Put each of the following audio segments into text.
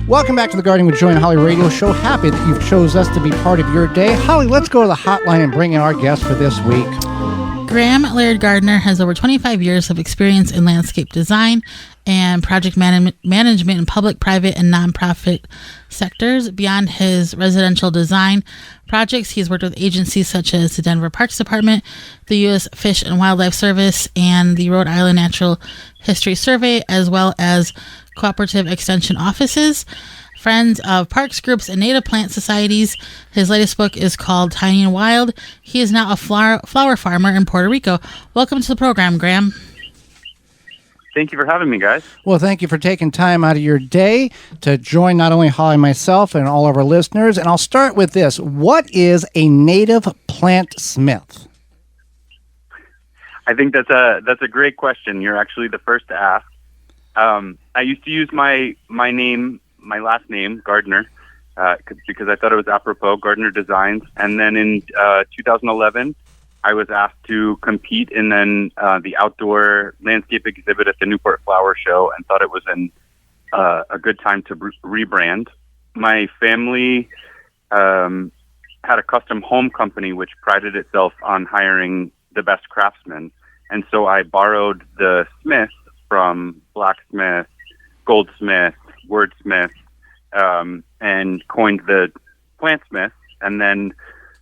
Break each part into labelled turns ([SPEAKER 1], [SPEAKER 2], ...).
[SPEAKER 1] Welcome back to the Gardening with Joy and Holly radio show. Happy that you've chose us to be part of your day. Holly, let's go to the hotline and bring in our guest for this week.
[SPEAKER 2] Graham Laird Gardner has over 25 years of experience in landscape design and project management in public, private, and nonprofit sectors. Beyond his residential design projects, he's worked with agencies such as the Denver Parks Department, the U.S. Fish and Wildlife Service, and the Rhode Island Natural History Survey, as well as cooperative extension offices, friends of parks groups, and native plant societies. His latest book is called Tiny and Wild. He is now a flower farmer in Puerto Rico. Welcome to the program, Graham.
[SPEAKER 3] Thank you for having me, guys.
[SPEAKER 1] Well, thank you for taking time out of your day to join not only Holly and myself and all of our listeners. And I'll start with this. What is a native plant smith?
[SPEAKER 3] I think that's a great question. You're actually the first to ask. I used to use my last name, Gardner, because I thought it was apropos, Gardner Designs. And then in 2011, I was asked to compete in the outdoor landscape exhibit at the Newport Flower Show, and thought it was a good time to rebrand. My family had a custom home company which prided itself on hiring the best craftsmen, and so I borrowed the smith from blacksmith, goldsmith, wordsmith, and coined the plantsmith. And then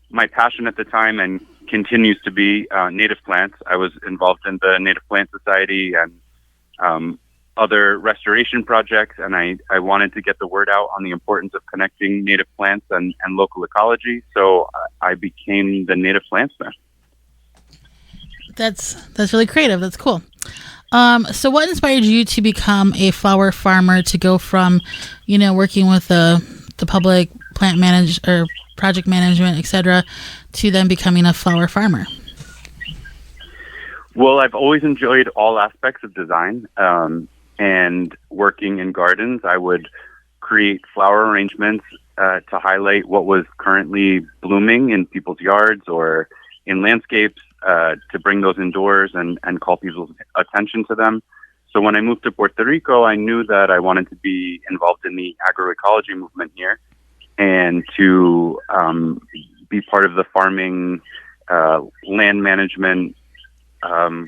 [SPEAKER 3] my passion at the time, and continues to be, native plants. I was involved in the Native Plant Society and other restoration projects, and I wanted to get the word out on the importance of connecting native plants and local ecology, so I became the native plantsmith.
[SPEAKER 2] That's really creative. That's cool. So what inspired you to become a flower farmer, to go from, working with the public plant or project management, etc., to then becoming a flower farmer?
[SPEAKER 3] Well, I've always enjoyed all aspects of design, and working in gardens. I would create flower arrangements to highlight what was currently blooming in people's yards or in landscapes, to bring those indoors and call people's attention to them. So when I moved to Puerto Rico, I knew that I wanted to be involved in the agroecology movement here, and to be part of the farming land management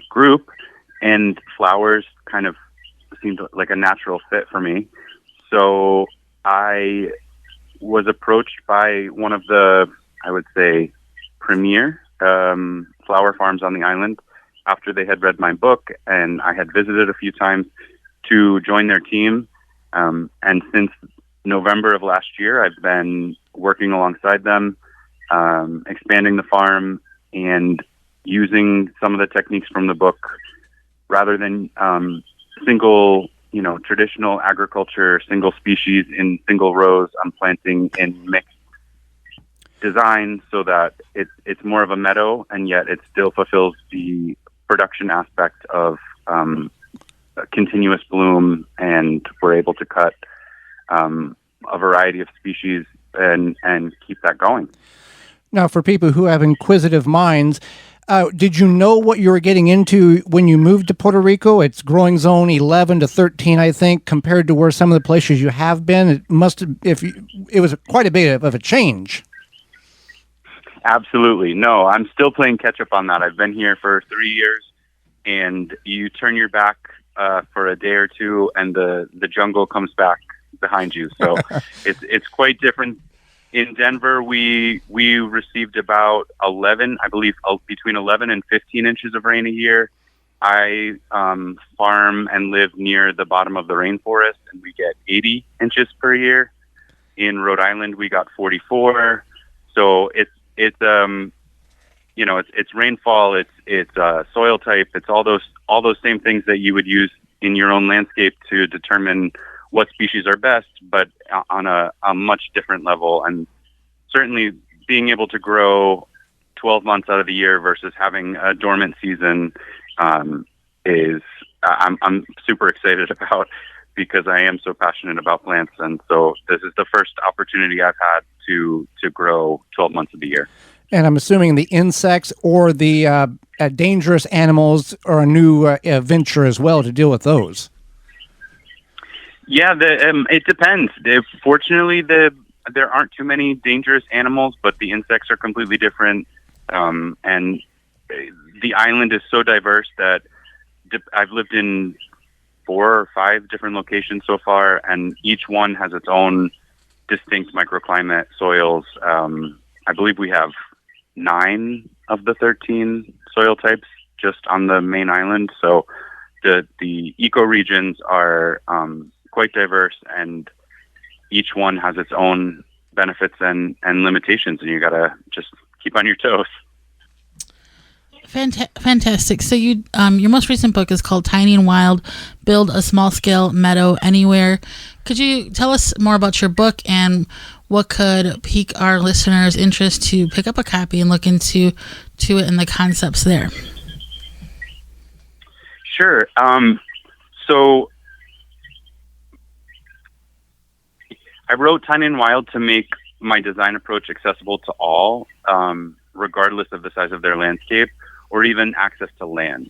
[SPEAKER 3] group, and flowers kind of seemed like a natural fit for me. So I was approached by one of the, I would say, premier flower farms on the island after they had read my book, and I had visited a few times to join their team. And since November of last year, I've been working alongside them, expanding the farm and using some of the techniques from the book rather than single, traditional agriculture, single species in single rows. I'm planting in mixed design so that it's more of a meadow, and yet it still fulfills the production aspect of continuous bloom, and we're able to cut a variety of species and keep that going.
[SPEAKER 1] Now, for people who have inquisitive minds, did you know what you were getting into when you moved to Puerto Rico? It's growing zone 11 to 13, I think, compared to where some of the places you have been. It was quite a bit of a change.
[SPEAKER 3] Absolutely. No, I'm still playing catch up on that. I've been here for 3 years, and you turn your back for a day or two, and the jungle comes back behind you. So it's quite different. In Denver, we received about 11, I believe, between 11 and 15 inches of rain a year. I farm and live near the bottom of the rainforest, and we get 80 inches per year. In Rhode Island, we got 44. So it's rainfall, it's soil type, it's all those same things that you would use in your own landscape to determine what species are best, but on a much different level. And certainly being able to grow 12 months out of the year versus having a dormant season I'm super excited about, because I am so passionate about plants. And so this is the first opportunity I've had to grow 12 months of the year.
[SPEAKER 1] And I'm assuming the insects or the dangerous animals are a new venture as well to deal with those.
[SPEAKER 3] Yeah, it depends. Fortunately, there aren't too many dangerous animals, but the insects are completely different. And the island is so diverse that I've lived in 4 or 5 different locations so far, and each one has its own distinct microclimate, soils. I believe we have 9 of the 13 soil types just on the main island. So the ecoregions are quite diverse, and each one has its own benefits and limitations, and you gotta just keep on your toes.
[SPEAKER 2] Fantastic. So you, your most recent book is called Tiny and Wild: Build a Small Scale Meadow Anywhere. Could you tell us more about your book and what could pique our listeners' interest to pick up a copy and look into it and the concepts there?
[SPEAKER 3] Sure. So I wrote Tiny and Wild to make my design approach accessible to all, regardless of the size of their landscape or even access to land.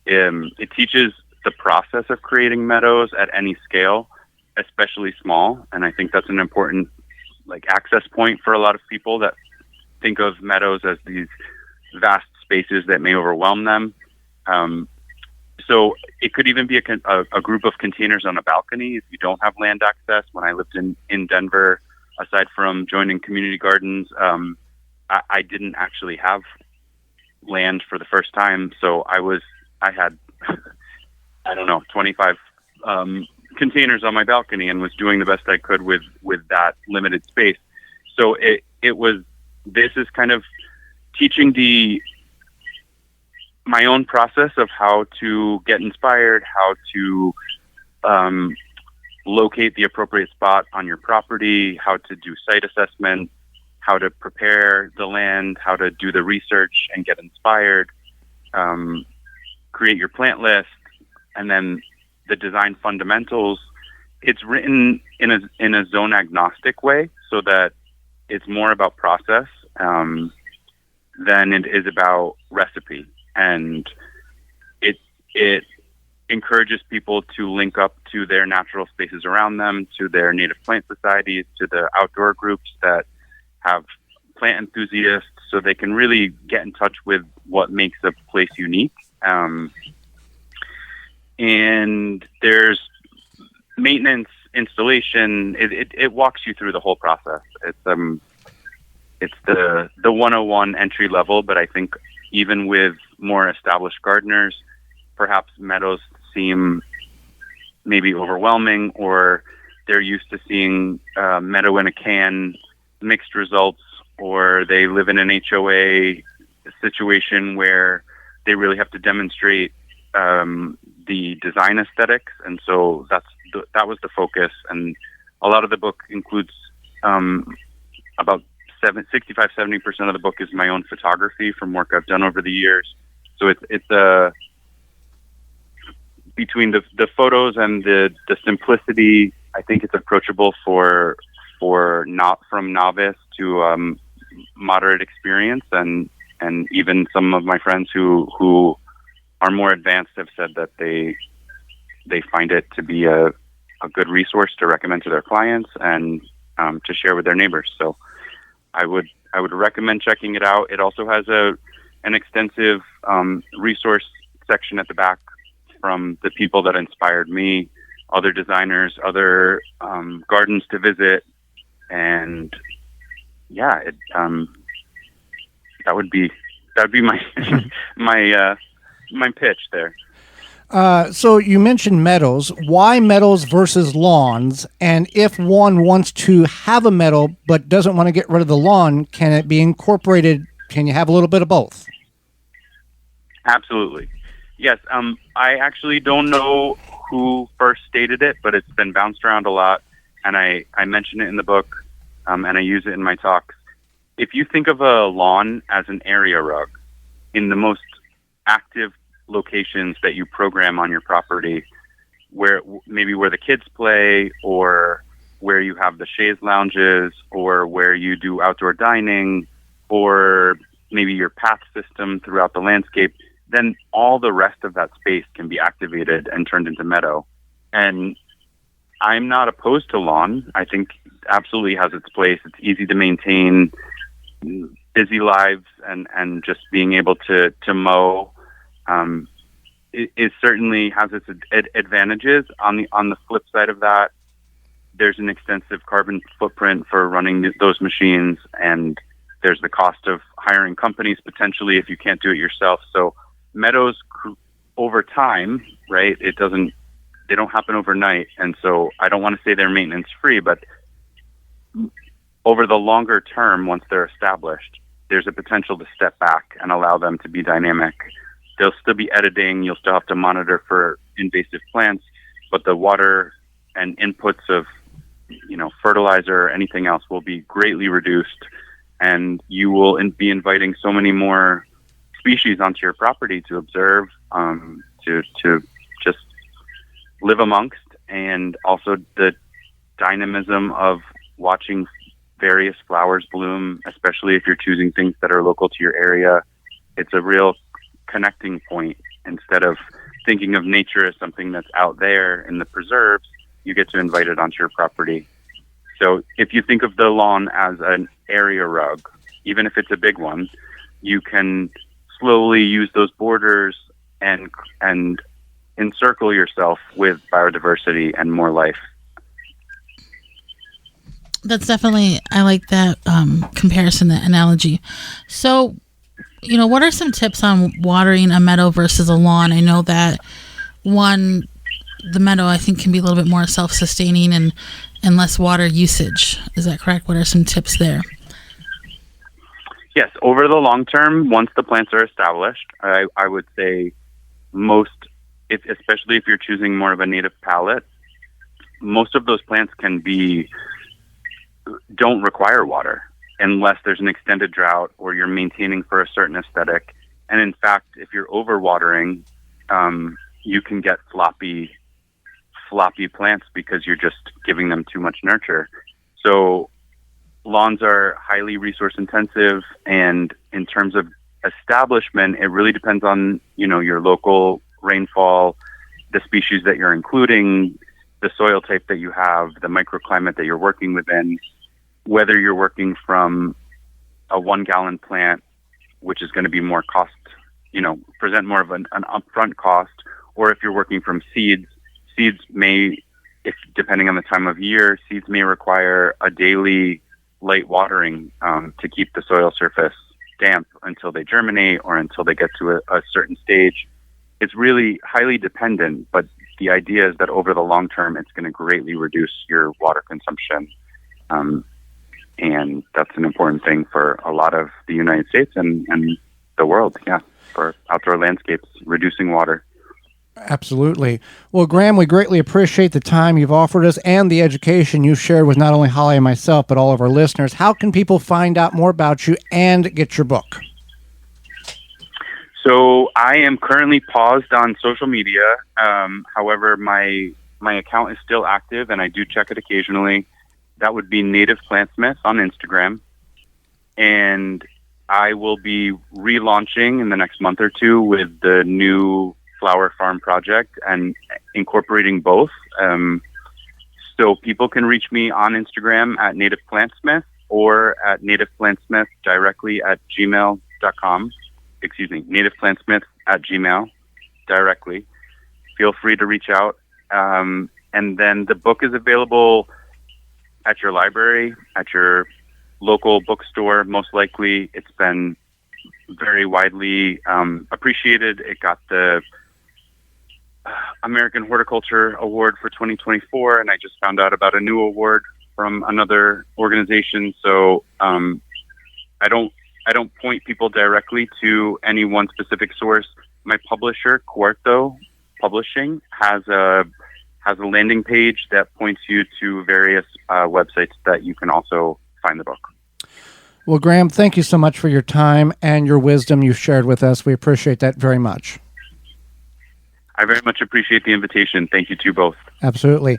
[SPEAKER 3] It teaches the process of creating meadows at any scale, especially small. And I think that's an important access point for a lot of people that think of meadows as these vast spaces that may overwhelm them. So it could even be a group of containers on a balcony if you don't have land access. When I lived in Denver, aside from joining community gardens, I didn't actually have land for the first time. So I had, I don't know, 25 containers on my balcony and was doing the best I could with that limited space. So this is kind of teaching my own process of how to get inspired, how to locate the appropriate spot on your property, how to do site assessment, how to prepare the land, how to do the research and get inspired, create your plant list, and then the design fundamentals. It's written in a zone agnostic way so that it's more about process than it is about recipe. And it encourages people to link up to their natural spaces around them, to their native plant societies, to the outdoor groups that have plant enthusiasts, so they can really get in touch with what makes a place unique. And there's maintenance, installation. It walks you through the whole process. It's the 101 entry level, but I think even with more established gardeners, perhaps meadows seem maybe overwhelming, or they're used to seeing meadow in a can mixed results, or they live in an HOA situation where they really have to demonstrate the design aesthetics. And so that was the focus. And a lot of the book includes about 65-70% of the book is my own photography from work I've done over the years. So it's between the photos and the simplicity. I think it's approachable for not from novice to moderate experience, and even some of my friends who are more advanced have said that they find it to be a good resource to recommend to their clients and to share with their neighbors. So I would recommend checking it out. It also has an extensive resource section at the back from the people that inspired me, other designers, other gardens to visit, and yeah, that would be my my pitch there.
[SPEAKER 1] So you mentioned meadows. Why meadows versus lawns? And if one wants to have a meadow but doesn't want to get rid of the lawn, can it be incorporated? Can you have a little bit of both?
[SPEAKER 3] Absolutely. Yes. I actually don't know who first stated it, but it's been bounced around a lot, and I mention it in the book, and I use it in my talks. If you think of a lawn as an area rug, in the most active locations that you program on your property, where the kids play, or where you have the chaise lounges, or where you do outdoor dining, or maybe your path system throughout the landscape, then all the rest of that space can be activated and turned into meadow. And I'm not opposed to lawn. I think absolutely has its place. It's easy to maintain, busy lives, and just being able to mow it certainly has its advantages. On the flip side of that, there's an extensive carbon footprint for running those machines, and there's the cost of hiring companies potentially if you can't do it yourself. So meadows over time, right? They don't happen overnight, and so I don't want to say they're maintenance free, but over the longer term, once they're established, there's a potential to step back and allow them to be dynamic. They'll still be editing. You'll still have to monitor for invasive plants, but the water and inputs of, fertilizer or anything else will be greatly reduced, and you will be inviting so many more species onto your property to observe, to just live amongst, and also the dynamism of watching various flowers bloom, especially if you're choosing things that are local to your area. It's a real connecting point. Instead of thinking of nature as something that's out there in the preserves, you get to invite it onto your property. So if you think of the lawn as an area rug, even if it's a big one, you can slowly use those borders and encircle yourself with biodiversity and more life.
[SPEAKER 2] That's definitely, I like that comparison, that analogy. So, what are some tips on watering a meadow versus a lawn? I know that the meadow, I think, can be a little bit more self-sustaining and less water usage. Is that correct? What are some tips there?
[SPEAKER 3] Yes, over the long term, once the plants are established, I would say especially if you're choosing more of a native palette, most of those plants don't require water unless there's an extended drought or you're maintaining for a certain aesthetic. And in fact, if you're overwatering, you can get floppy plants because you're just giving them too much nurture. So lawns are highly resource intensive, and in terms of establishment, it really depends on, your local rainfall, the species that you're including, the soil type that you have, the microclimate that you're working within, whether you're working from a 1 gallon plant, which is going to be more cost, present more of an upfront cost, or if you're working from seeds may, depending on the time of year, seeds may require a daily light watering to keep the soil surface damp until they germinate or until they get to a certain stage. It's really highly dependent, but the idea is that over the long term, it's going to greatly reduce your water consumption. And that's an important thing for a lot of the United States and the world, for outdoor landscapes, reducing water.
[SPEAKER 1] Absolutely. Well, Graham, we greatly appreciate the time you've offered us and the education you've shared with not only Holly and myself, but all of our listeners. How can people find out more about you and get your book?
[SPEAKER 3] So I am currently paused on social media. However, my account is still active, and I do check it occasionally. That would be Native Plantsmith on Instagram. And I will be relaunching in the next month or two with the new flower farm project and incorporating both. So people can reach me on Instagram at Native Plantsmith or at Native Plantsmith directly at gmail.com. Native Plantsmith at Gmail directly. Feel free to reach out. And then the book is available at your library, at your local bookstore. Most likely, it's been very widely appreciated. It got the American Horticulture Award for 2024, and I just found out about a new award from another organization. So I don't point people directly to any one specific source. My publisher, Cuarto Publishing, has a landing page that points you to various websites that you can also find the book.
[SPEAKER 1] Well, Graham, thank you so much for your time and your wisdom you've shared with us. We appreciate that very much.
[SPEAKER 3] I very much appreciate the invitation. Thank you to both.
[SPEAKER 1] Absolutely.